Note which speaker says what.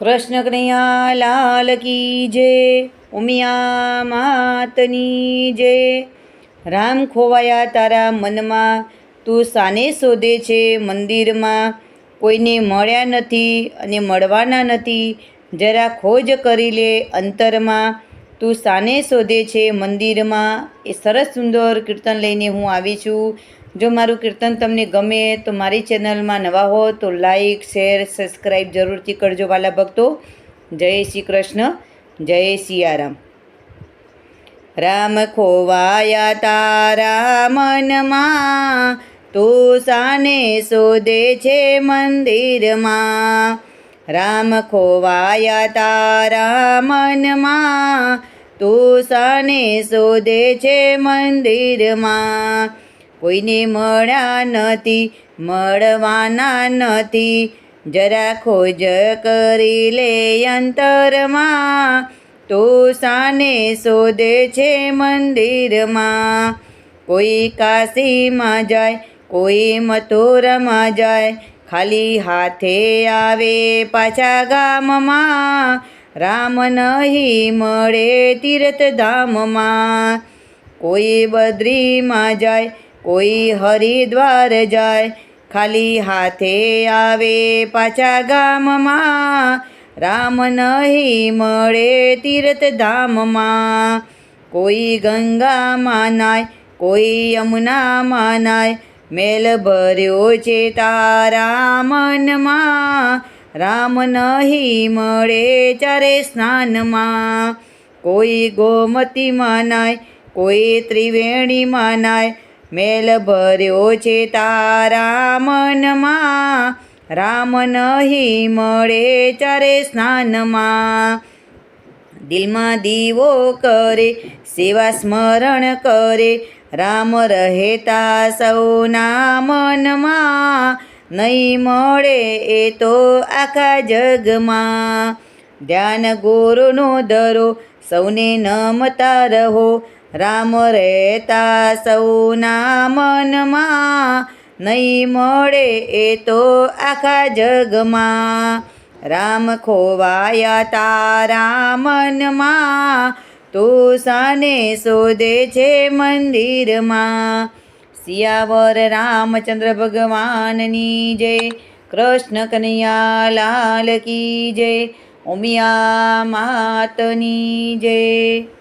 Speaker 1: કૃષ્ણ કનૈયા લાલ કી જય, ઉમિયા માતની જય। રામ ખોવાયા તારા મનમાં, તું સાને શોધે છે મંદિરમાં। કોઈને મળ્યા નથી અને મળવાના નથી, જરા ખોજ કરી લે અંતરમાં। તું સાને શોધે છે મંદિરમાં। એ સરસ સુંદર કીર્તન લઈને હું આવી છું। જો મારું કીર્તન તમને ગમે તો મારી ચેનલમાં નવા હો તો લાઈક શેર સબસ્ક્રાઈબ જરૂરથી કરજો વાલા ભક્તો। જય શ્રી કૃષ્ણ, જય સિયારામ। રામ ખોવાયા તારા મનમાં, તું સાને શોધે છે મંદિરમાં। રામ ખોવાયા તારા મનમાં, તું સાને શોધે છે મંદિરમાં। કોઈને મળ્યા નથી, મળવાના નથી, જરા ખોજ કરી લે અંતરમાં। તું સાને શોધે છે મંદિરમાં। કોઈ કાશીમાં જાય, કોઈ મથુરામાં જાય, ખાલી હાથે આવે પાછા ગામમાં। રામ નહીં મળે તીર્થધામમાં। કોઈ બદ્રીમાં જાય, કોઈ હરિદ્વાર જાય, ખાલી હાથે આવે પાછા ગામમાં। રામ નહીં મળે તીર્થધામમાં। કોઈ ગંગામાં નાય, કોઈ યમુનામાં નાય, મેલ ભર્યો છે તારા મનમાં। રામ નહીં મળે ચારે સ્નાનમાં। કોઈ ગોમતીમાં નાય, કોઈ ત્રિવેણીમાં નાય, મેલ ભર્યો છે તારા મનમાં। રામ નહીં મળે ચારે સ્નાનમાં। દિલમાં દીવો કરે, સેવા સ્મરણ કરે, રામ રહેતા સૌના મનમાં। નહીં મળે એ તો આખા જગમાં। ધ્યાન ગુરુનો ધરો, સૌને નમતા રહો, રામ રહેતા સૌના મનમાં। નહીં મળે એ તો આખા જગમાં। રામ ખોવાયા તારા મનમાં, તું સાને શોધે છે મંદિરમાં। સિયાવર રામચંદ્ર ભગવાનની જય, કૃષ્ણ કનૈયા લાલ કી જય, ઉમિયા માતની જય।